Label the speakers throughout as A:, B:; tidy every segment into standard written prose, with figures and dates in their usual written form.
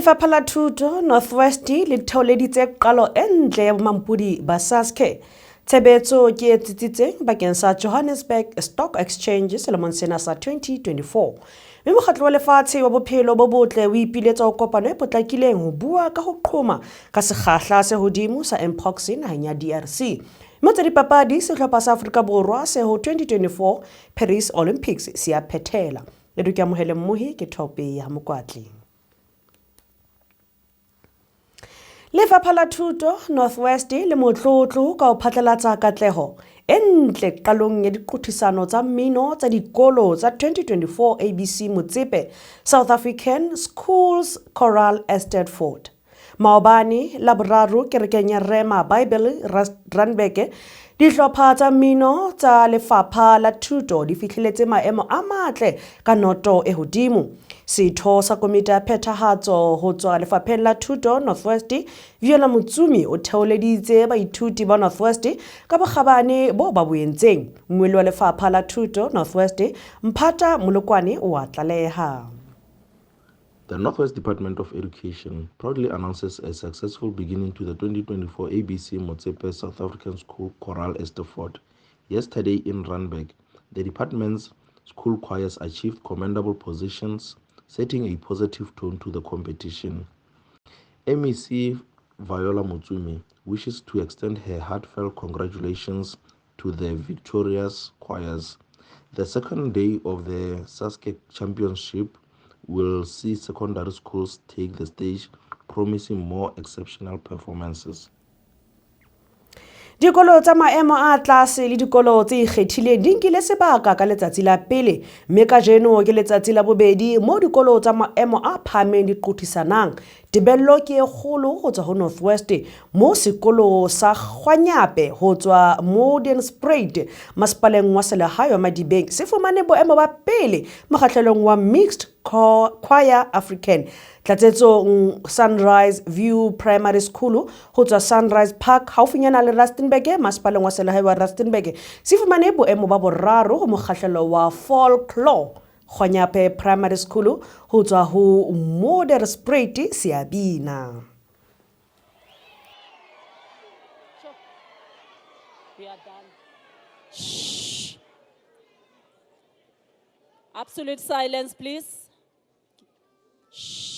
A: Lefapha la Thuto Northwest le theoleditse qalo e ntle ya bomampudi ba Saske. Tshebetso ke e tsitsitseng bakeng sa Johannesburg Stock Exchange selemong sena sa 2024. Mme mokgatlo wa lefatshe wa bophelo bo botle o ipiletsa ho kopano e potlakileng ho bua ka ho qhoma ka sekgahla se hodimo sa mpox naheng ya DRC. Mme tsa dipapadi sehlopha sa Afrika Borwa se ho 2024 Paris Olympics se a phethela. Le duke amohele mmohi ke Thope ya Mokwatli. Lefapha la Thuto Northwest le motlotlo ka ho phatlalatsa katleho e ntle qalong ya diqothisano tsa mmino tsa dikolo tsa 2024 ABC Motsepe South African Schools Choral Eisteddfod. Maobane Laboraro kerekeng ya Rema Bible Randburg dihlopha tsa mmino tsa Lefapha la Thuto di fihleletse maemo a matle ka noto e hodimo. Setho sa komiti ya phethahatso ho tswa Lefapheng la Thuto Northwest Viola Mutsumi o theoleditse baithuti ba Northwest ka bokgabane bo ba boentseng. Mmuelli wa Lefapha la Thuto Northwest Mphatha Molokwane o a tlaleha.
B: The Northwest Department of Education proudly announces a successful beginning to the 2024 ABC Motsepe South African School Choral Eisteddfod. Yesterday in Randburg, the department's school choirs achieved commendable positions, setting a positive tone to the competition. MEC Viola Mutsumi wishes to extend her heartfelt congratulations to the victorious choirs. The second day of the Saske Championship will see secondary schools take the stage, promising more exceptional performances.
A: Dikolo tsa maemo a tlase le dikolo tse ikgethileng di nkile sebaka ka letsatsi la pele mme kajeno ke letsatsi la bobedi mo dikolo tsa maemo a phahameng di qothisanang. Tebello ke e kgolo ho tswa ho Northwest mo sekolo sa Kgwanyape ho tswa Modern-Spruit masepaleng wa selehae wa Madibeng se fumane boemo ba pele mokgahlelong wa Mixed Choir African. Tlatsetso Sunrise View Primary School ho tswa Sunrise Park haufinyana le Rustenburg masepaleng wa selehae wa Rustenburg se fumane boemo ba boraro ho mokgahlelo wa Folklore. Kgwanyape Primary School ho tswa ho Modern-Spruit Siabina.
C: We are done. Shh. Absolute silence, please. Shh.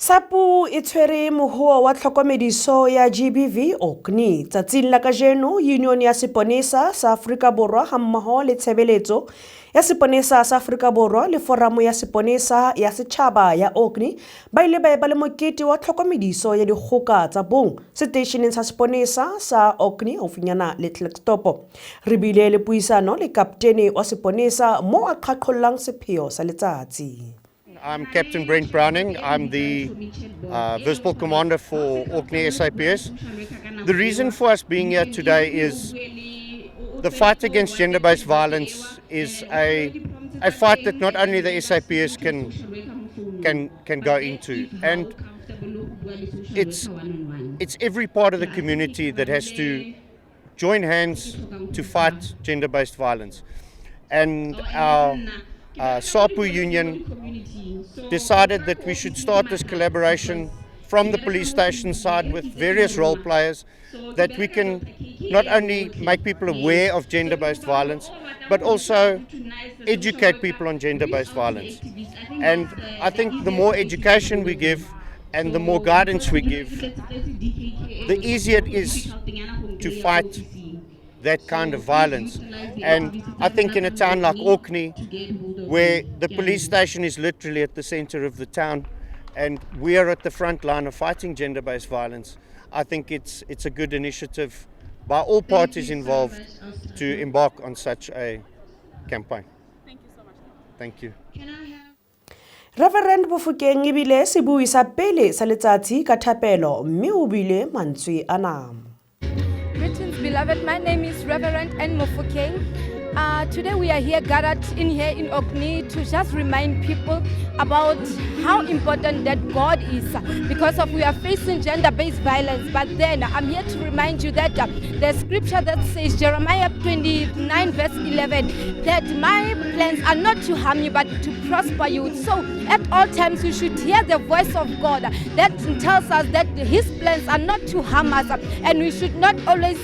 A: SAPO e tshwere mohuo wa tlhokomediso ya GBV Orkney. Tsatsing la kajeno, Union ya Seponesa sa Afrika Borwa hammoho le tshebeletso ya Seponesa sa Afrika Borwa le Foramo ya Seponesa ya Setjhaba ya Orkney ba ile ba eba le mokete wa tlhokomediso ya dikgoka tsa bong seteisheneng sa Seponesa sa Orkney haufinyana le Klerksdorp. Re bile le puisano le kaptene wa Seponesa mo a qhaqhollang sepheo sa letsatsi.
D: I'm Captain Brent Browning. I'm the Visible Commander for Orkney SAPS. The reason for us being here today is the fight against gender-based violence is a fight that not only the SAPS can go into, and it's every part of the community that has to join hands to fight gender-based violence. And our SAPO union decided that we should start this collaboration from the police station side with various role players, that we can not only make people aware of gender-based violence, but also educate people on gender-based violence. And I think the more education we give and the more guidance we give, the easier it is to fight that kind of violence. And I think in a town like Orkney, where the police station is literally at the center of the town and we are at the front line of fighting gender-based violence, I think it's a good initiative by all parties involved to embark on such a campaign.
C: Thank you so much.
D: Thank you.
A: Reverend Bofokeng ebile sebui sa pele sa letsatsi ka thapelo mme o bile mantswe ana.
E: Greetings, beloved. My name is Reverend Anne Mofokeng. Today we are here gathered here in Orkney to just remind people about how important that God is, because of we are facing gender-based violence. But then I'm here to remind you that the scripture that says, Jeremiah 29 verse 11, that my plans are not to harm you but to prosper you. So at all times we should hear the voice of God that tells us that his plans are not to harm us, and we should not always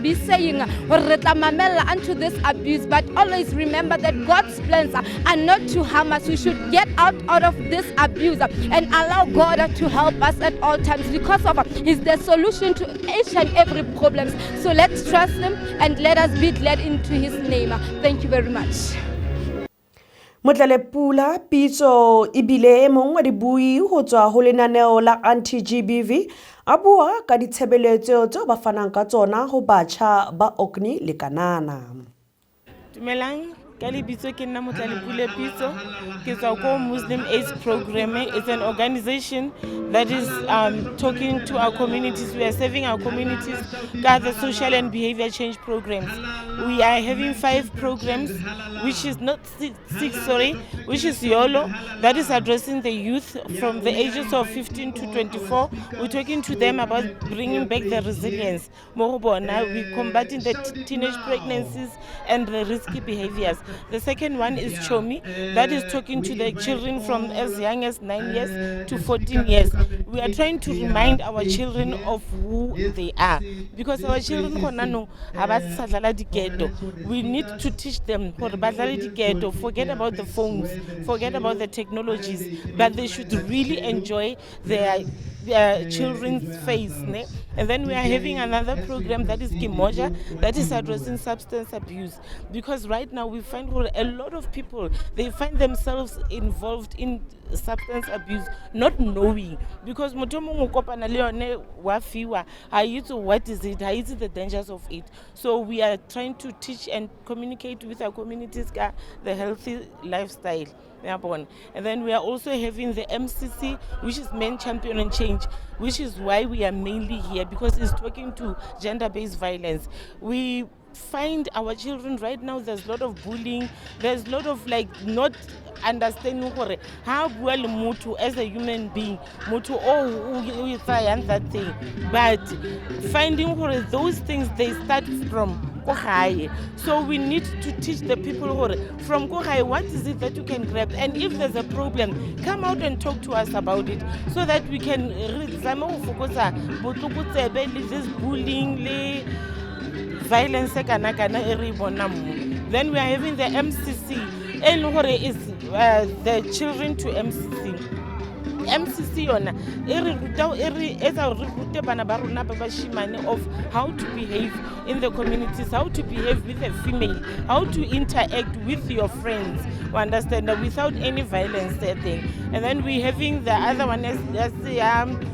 E: be saying unto this abuse, but always remember that God's plans are not to harm us. We should get out of this abuse and allow God to help us at all times, because of He's the solution to each and every problem. So let's trust Him and let us be led into His name. Thank you very much.
A: Motlalepula Pitso ebile e mong wa dibui ho tswa ho lenaneo la anti-GBV a bua ka ditshebeletso tseo ba fanang ka tsona ho batjha ba Orkney le Kanana.
F: Dumelang, ka lebitso ke nna Motlalepula Pitso, ke tswa ko Muslim AIDS Program. It's an organization that is talking to our communities. We are serving our communities with the social and behavior change programs. We are having 5 programs, which is not six, which is YOLO, that is addressing the youth from the ages of 15 to 24. We're talking to them about bringing back the resilience. We're combating the teenage pregnancies and the risky behaviors. The second one is CHOMI, that is talking to the children from as young as 9 years to 14 years. We are trying to remind our children of who they are, because our children we need to teach them, forget about the phones, forget about the technologies, but they should really enjoy their children's face. And then we are having another program that is Kimoja, that is addressing substance abuse, because right now we find a lot of people, they find themselves involved in substance abuse, not knowing, because what is it, how is it the dangers of it. So we are trying to teach and communicate with our communities the healthy lifestyle. And then we are also having the MCC, which is Men Champion and Change, which is why we are mainly here, because it's talking to gender-based violence. We find our children right now, there's a lot of bullying, there's a lot of not understanding how well mutu as a human being, mutu that thing, but finding those things, they start from Kohai. So we need to teach the people from Kohai, what is it that you can grab, and if there's a problem, come out and talk to us about it, so that we can this bullying, violence. Then we are having the MCC, is the children to MCC. MCC yona e re ruta e re etsa re rute bana ba rona ba bashimane of how to behave in the communities, how to behave with a female, how to interact with your friends, you understand, without any violence thing. And then we're having the other one as the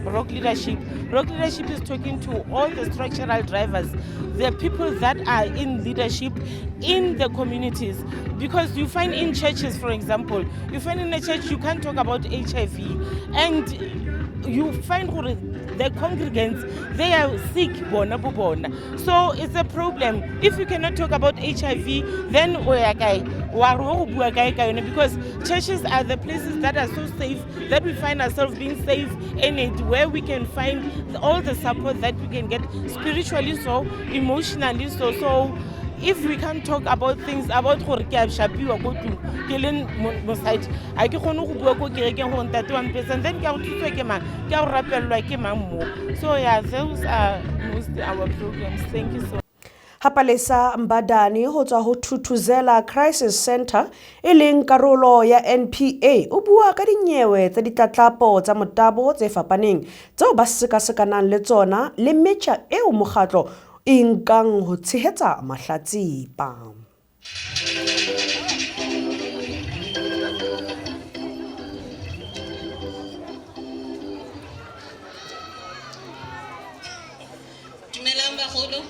F: Rock Leadership. Rock Leadership is talking to all the structural drivers, the people that are in leadership in the communities. Because you find in churches, for example, you find in a church you can't talk about HIV, and you find the congregants, they are sick, bona bona. So it's a problem. If you cannot talk about HIV, then because churches are the places that are so safe, that we find ourselves being safe in it, where we can find all the support that we can get spiritually, so emotionally, so if we can't talk about things about gore ke a shapiwa go tlung ke le mosadi a ke kgone go bua ko kerekeng gore ntate wa mpesa, then ke a go thuswa ke mang, ke a go rapellwa ke mang mo. So yeah, those are mostly our programs. Thank you so much.
A: Hapalesa Mbadani ho tswa ho Thuthuzela Crisis Center e leng karolo ya NPA o bua ka dinyewe tsa ditlatlapo tsa motabo tse fapaneng tseo ba sekasekanang le tsona le metjha eo mokgatlo e nkang ho tshehetsa mahlatsipa.
G: Dumelang bagolo.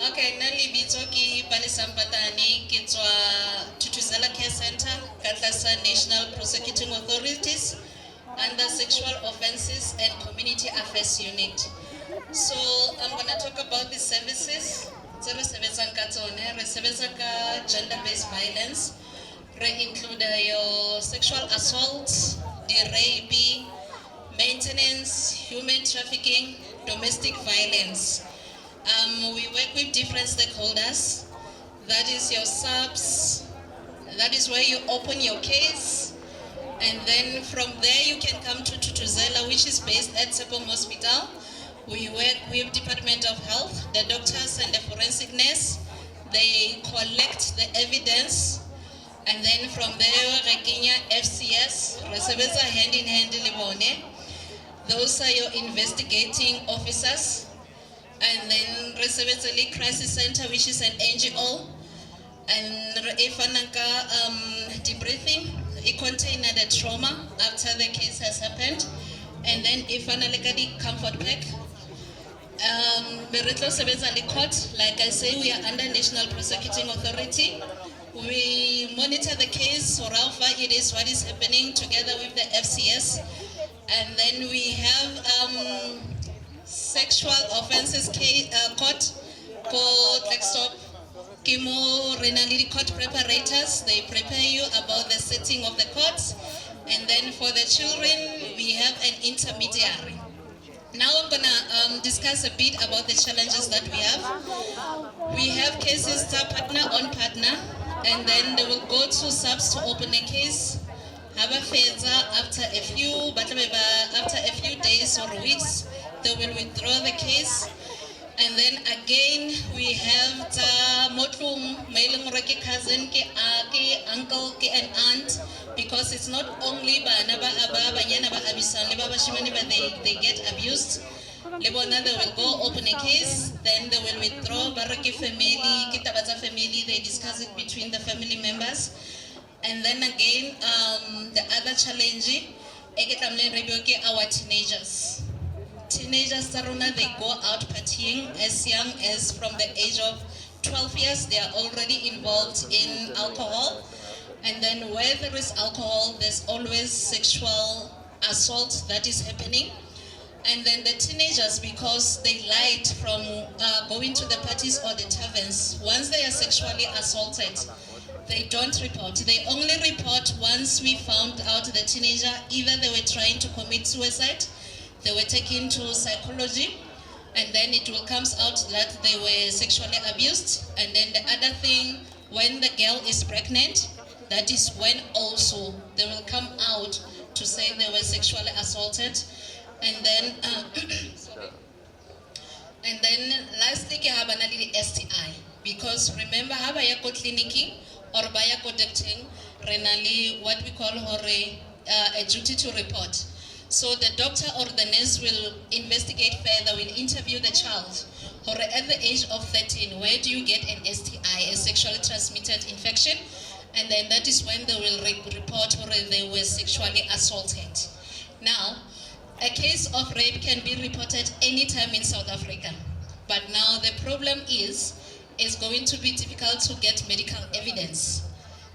G: Okay, nna lebitso ke Palesa Mbadani ke tswa Thuthuzela Care Center ka tlasa National Prosecuting Authorities under Sexual Offences and Community Affairs Unit. So I'm going to talk about the services. Re sebetsa ka tsone, re sebetsa ka gender-based violence. Re include your sexual assault, the rape, maintenance, human trafficking, domestic violence. We work with different stakeholders. That is your subs. That is where you open your case. And then from there you can come to Thuthuzela, which is based at Tshepong Hospital. We work with Department of Health, the doctors and the forensic nurse. They collect the evidence. And then from there, Rekinya FCS, Resebeza hand in hand Libone. Those are your investigating officers. And then Resebeza Crisis Center, which is an NGO. And Ifanaka debriefing, it contains the trauma after the case has happened. And then Ifanaleka the comfort pack. Beretlo Sebeza Court, like I say, we are under National Prosecuting Authority. We monitor the case for how far it is, what is happening together with the FCS. And then we have Sexual Offences Court for Blackstop. Kimo Renality Court preparators, they prepare you about the setting of the courts. And then for the children, we have an intermediary. Now I'm gonna discuss a bit about the challenges that we have. We have cases star partner on partner, and then they will go to subs to open a case. Have a feza after a few days or weeks, they will withdraw the case. And then again, we have the motlung, mailing reki cousin, ke uncle, ke an aunt, because it's not only but they get abused. They will go open a case, then they will withdraw. Baraki family, Kitabaza family, they discuss it between the family members. And then again, the other challenge, our teenagers. Teenagers, Saruna, they go out partying as young as from the age of 12 years. They are already involved in alcohol. And then where there is alcohol, there's always sexual assault that is happening. And then the teenagers, because they lied from going to the parties or the taverns, once they are sexually assaulted, they don't report. They only report once we found out the teenager, either they were trying to commit suicide, they were taken to psychology, and then it will come out that they were sexually abused. And then the other thing, when the girl is pregnant, that is when also they will come out to say they were sexually assaulted. And then lastly, ke have the STI, because remember how ya ko clinic or baya ko dating renally what we call hore a duty to report. So the doctor or the nurse will investigate further, will interview the child. Or at the age of 13, where do you get an STI, a sexually transmitted infection? And then that is when they will report or they were sexually assaulted. Now, a case of rape can be reported anytime in South Africa. But now the problem is, it's going to be difficult to get medical evidence.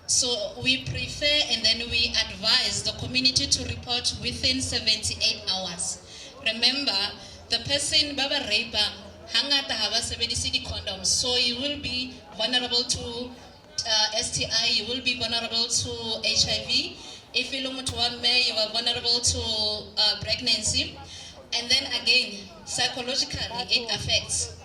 G: So we prefer and then we advise the community to report within 78 hours. Remember, the person baba rape hangata haba sebedisi condoms, so you will be vulnerable to STI, you will be vulnerable to HIV. If you are vulnerable to pregnancy. And then again, psychologically it affects.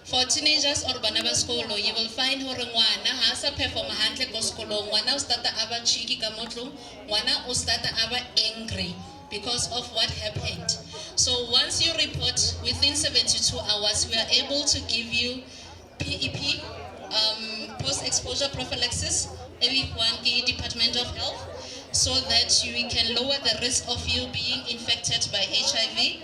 G: For teenagers or banaba skolo, you will find ngwana hasa perform handle ko skolo, ngwana ustata aba cheeky kamotlo, ngwana ustata aba angry because of what happened. So once you report within 72 hours, we are able to give you PEP, post-exposure prophylaxis, every one Department of Health, so that we can lower the risk of you being infected by HIV.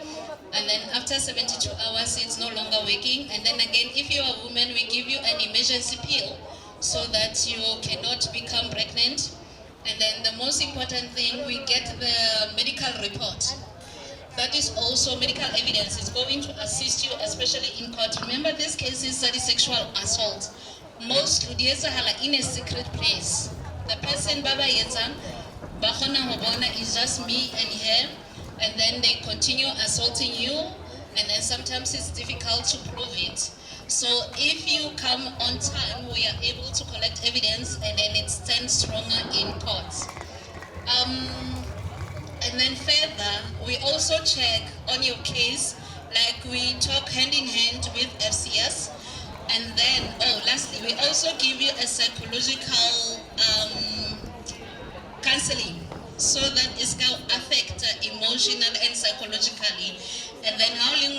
G: And then after 72 hours, it's no longer working. And then again, if you're a woman, we give you an emergency pill so that you cannot become pregnant. And then the most important thing, we get the medical report. That is also medical evidence. It's going to assist you, especially in court. Remember, this case is sexual assault. Most Ludiesa hala in a secret place. The person Baba Yetang, Bahona Hobona is just me and her. And then they continue assaulting you, and then sometimes it's difficult to prove it. So if you come on time, we are able to collect evidence, and then it stands stronger in court. And then further, we also check on your case, like we talk hand in hand with FCS. And then, lastly, we also give you a psychological counseling. So that is going to affect emotional and psychologically. And then how you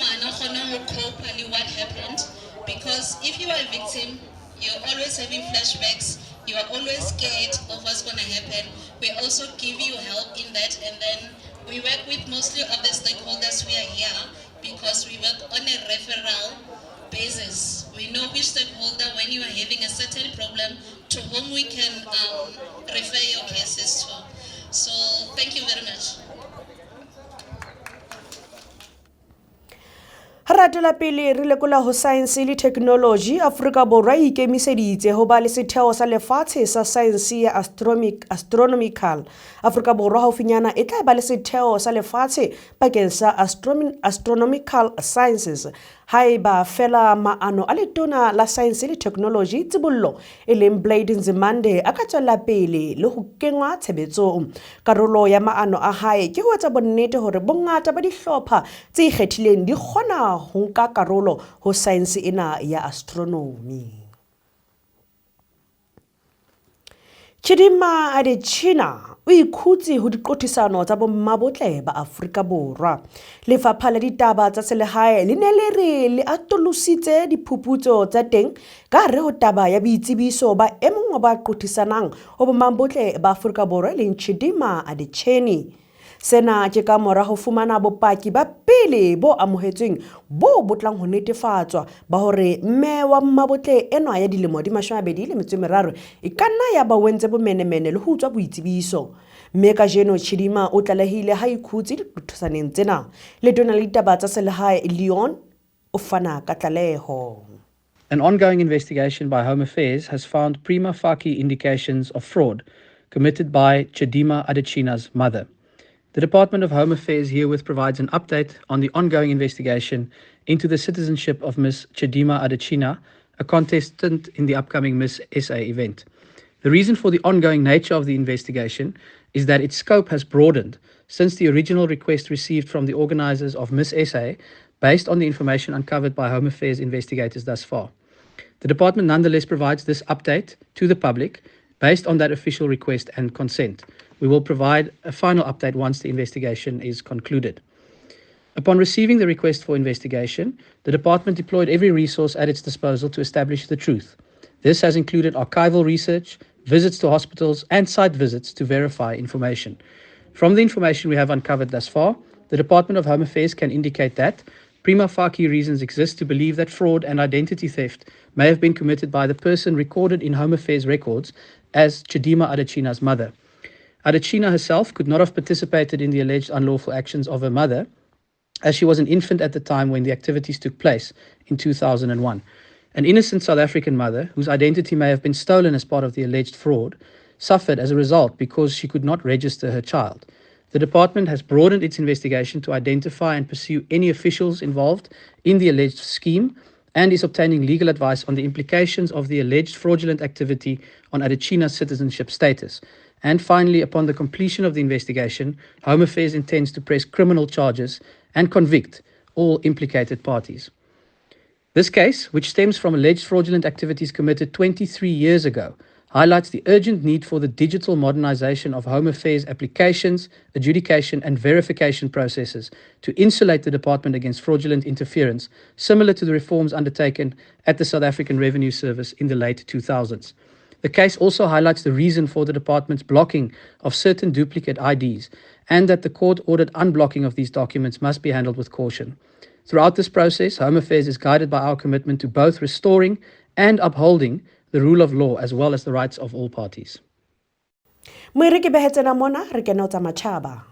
G: cope with what happened. Because if you are a victim, you're always having flashbacks, you are always scared of what's going to happen. We also give you help in that, and then we work with mostly of the stakeholders who are here because we work on a referral basis. We know which stakeholder, when you are having a certain problem, to whom we can refer your cases to. So, thank you very much.
A: Haratela pele re lekola ho science le technology. Afrika Borwa e ikemiseditse ho ba le setheo sa lefatshe sa science ya astronomical. Afrika Borwa haufinyana e tla ba le setheo sa lefatshe bakeng sa astronomical sciences. Haeba fela maano a letona la science le technology tsibollo e leng Blade Nzimande a ka tswela pele le ho kengwa tshebetsong. Karolo ya maano a hae ke ho etsa bonnete hore bongata ba dihlopha tse ikgethileng di kgona ho nka karolo ho science ena ya astronomy. Chidima Adetshina o ikhutse ho diqothisano tsa bommabotle ba Afrika Borwa. Lefapha la ditaba tsa selehae le ne le re le atolositse diphuputso tsa teng ka re ho taba ya boitsebiso ba emong ba qothisanang ho bommabotle ba Afrika Borwa le Chidima Adetshini. Sena ke ka mora ho fumana bopaki ba pele bo amohetsweng bo botlang ho netefatswa ba hore mme wa mmabotle enwa ya dilemo di 23 e kanna ya ba wentse bomenemene le ho tswa boitsebiso. Mme ka jeno Chidima o tlalehile ha ikhutse diqothisaneng tsena. Letona le ditaba tsa selehae Leon o fana ka tlaleho.
H: An ongoing investigation by Home Affairs has found prima facie indications of fraud committed by Chidima Adetshina's mother. The Department of Home Affairs herewith provides an update on the ongoing investigation into the citizenship of Ms. Chidima Adetshina, a contestant in the upcoming Miss SA event. The reason for the ongoing nature of the investigation is that its scope has broadened since the original request received from the organisers of Miss SA based on the information uncovered by Home Affairs investigators thus far. The department nonetheless provides this update to the public based on that official request and consent. We will provide a final update once the investigation is concluded. Upon receiving the request for investigation, the department deployed every resource at its disposal to establish the truth. This has included archival research, visits to hospitals, and site visits to verify information. From the information we have uncovered thus far, the Department of Home Affairs can indicate that prima facie reasons exist to believe that fraud and identity theft may have been committed by the person recorded in Home Affairs records as Chidima Adetshina's mother. Adetshina herself could not have participated in the alleged unlawful actions of her mother, as she was an infant at the time when the activities took place in 2001. An innocent South African mother, whose identity may have been stolen as part of the alleged fraud, suffered as a result because she could not register her child. The department has broadened its investigation to identify and pursue any officials involved in the alleged scheme and is obtaining legal advice on the implications of the alleged fraudulent activity on Adetshina's citizenship status. And finally, upon the completion of the investigation, Home Affairs intends to press criminal charges and convict all implicated parties. This case, which stems from alleged fraudulent activities committed 23 years ago, highlights the urgent need for the digital modernization of Home Affairs applications, adjudication and verification processes to insulate the department against fraudulent interference, similar to the reforms undertaken at the South African Revenue Service in the late 2000s. The case also highlights the reason for the department's blocking of certain duplicate IDs and that the court-ordered unblocking of these documents must be handled with caution. Throughout this process, Home Affairs is guided by our commitment to both restoring and upholding the rule of law as well as the rights of all parties.
A: Moiriki behetsena mona re kena tsa matjhaba.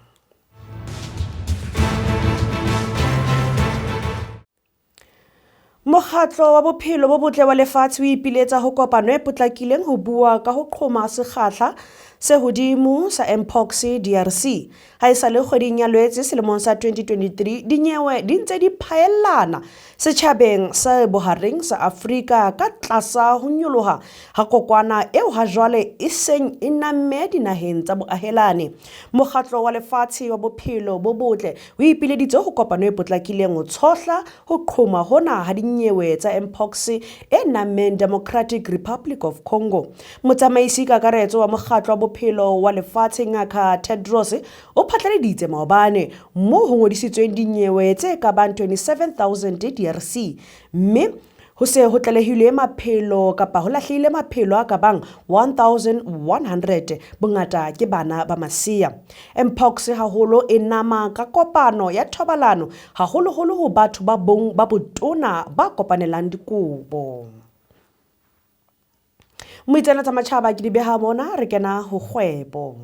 A: Mokgatlo wa bophelo bo botle wa lefatshe o ipiletsa ho kopano e potlakileng ho bua ka ho qhoma sekgahla se hodimo sa Mpox DRC. Ha esale kgweding ya Lwetse selemong sa 2023 dinyewe di ntse di phaellana setjhabeng sa bohareng sa Afrika ka tlasa ho nyoloha ha kokwana eo ha jwale e seng e namme dinaheng tsa boahelane. Mokgatlo wa lefatshe wa bophelo bo botle o ipileditse ho kopano e potlakileng ho tshohla ho qhoma hona ha dinyewe tsa Mpox e nammeng Democratic Republic of Congo. Motsamaisi kakaretso wa mokgatlo wa bophelo wa lefatshe Ngaka Tedros o phatlaleditse maobane moo ho ngodisitsweng dinyewe tse ka bang 27,000 DRC, mme ho se ho tlalehile maphelo kapa ho lahlehile maphelo a ka bang 1,100 bongata ke bana ba masea. Mpox haholo e nama ka kopano ya thobalano haholoholo ho batho ba bong ba botona ba kopanelang dikobo. Moitsana tsa matjhaba ke di beha mona re kena ho kgwebo.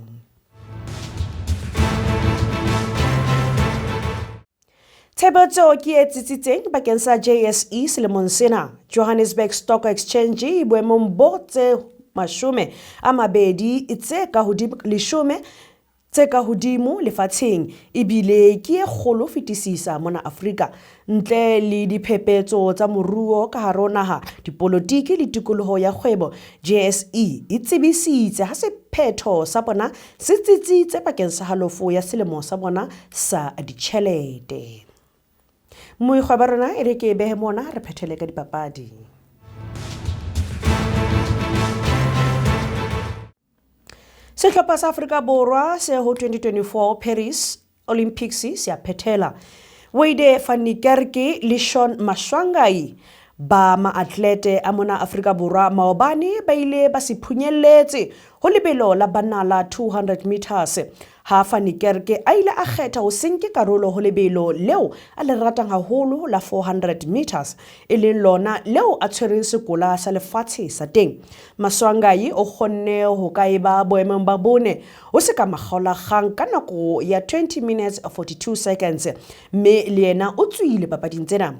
A: Tshebetso ke e tsitsitseng bakeng sa JSE selemong sena. Johannesburg Stock Exchange boemong bo tse 20 tse ka hodimo leshome tse ka hodimo lefatsheng ebile ke e kgolo fetisisa mona Afrika. Ntle le diphephetso tsa moruo ka hara naha, dipolotiki le tikoloho ya kgwebo, JSE e tsebisitse ha sephetho sa bona se tsitsitse bakeng sa halofo ya selemo sa bona sa ditjhelete. Moikgwa ba rona e re ke behe mona re phethele ka dipapadi. Sehlopha sa Afrika Borwa se ho 2024 Paris Olympics se a phethela. Wade van Niekerk le Shaun Mashwangai ba maatlete a mona Afrika Borwa maobane ba ile ba se phunyelletse ho lebelo la banna la 200 meters. Ha van Niekerk a ile a kgetha ho senke karolo ho lebelo leo a le ratang haholo la 400 meters e leng lona leo a tshwereng sekola sa lefatshe sa teng. Mashwangai o kgonne ho ka eba boemong ba bone o se ka makgaolakgang ka nako ya 20 minutes 42 seconds, mme le yena o tswile papading tsena.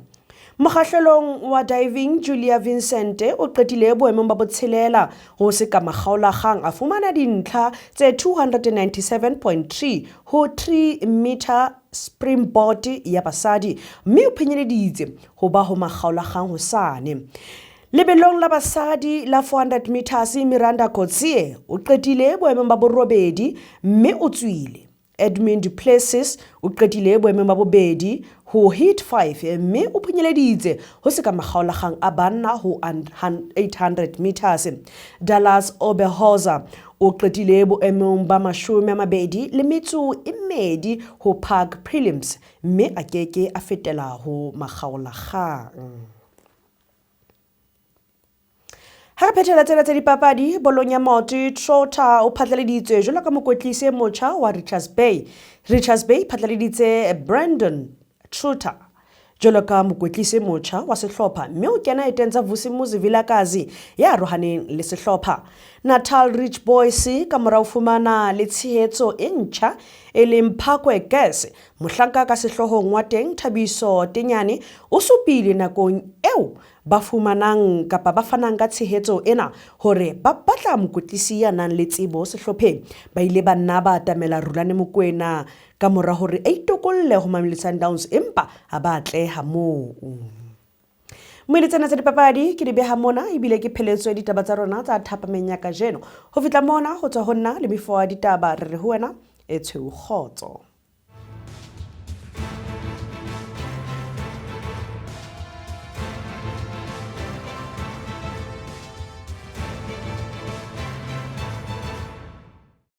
A: Mokgahlelong wa diving Julia Vincent o qetile boemong ba botshelela ho se ka makgaolakgang a fumana dintlha tse 297.3 ho 3 meter springboard ya basadi, mme o phenyeleditse ho ba ho makgaolakgang hosane. Lebelong la basadi la 400 meters Miranda Kotsie o qetile boemong ba borobedi mme o tswile. Edmund du Plessis o qetile boemong ba bobedi ho hit 5 mme o phenyeleditse ho se ka makgaolakgang a banna ho 800 meters. Dallas Oberholzer o qetile boemong ba 22 ho park prelims mme a keke a fetela ho makgaolakgang. Ha phethela tsena tsa dipapadi bolong ya Moti Trota o phatlaleditswe jwalo ka mokwetlisi motjha wa Richards Bay. Richards Bay phatlaleditse Brandon Trota jwalo ka mokwetlisi motjha wa sehlopha mme o kena eteng tsa Vusimuzi Vilakazi ya rohaneng le sehlopha. Natal Rich Boys ka mora o fumana le tshehetso e ntjha e leng Phakwe Gas mohlanka ka sehlohong wa teng Thabiso Tenyane o supile nakong eo ba fumanang kapa ba fanang ka tshehetso ena hore ba batla mokwetlisi ya nang le tsebo sehlopheng. Ba ile ba nna ba atamela Rulane Mokoena ka mora hore a itokolle ho Mamelodi Sundowns empa ha ba atleha moo. Moeletsana tsa dipapadi ke di beha mona ebile ke pheletswe ditaba tsa rona tsa thapameng ya kajeno ho fitla mona ho tswa ho nna le mefo ya ditaba re re ho wena e tshweu kgotso.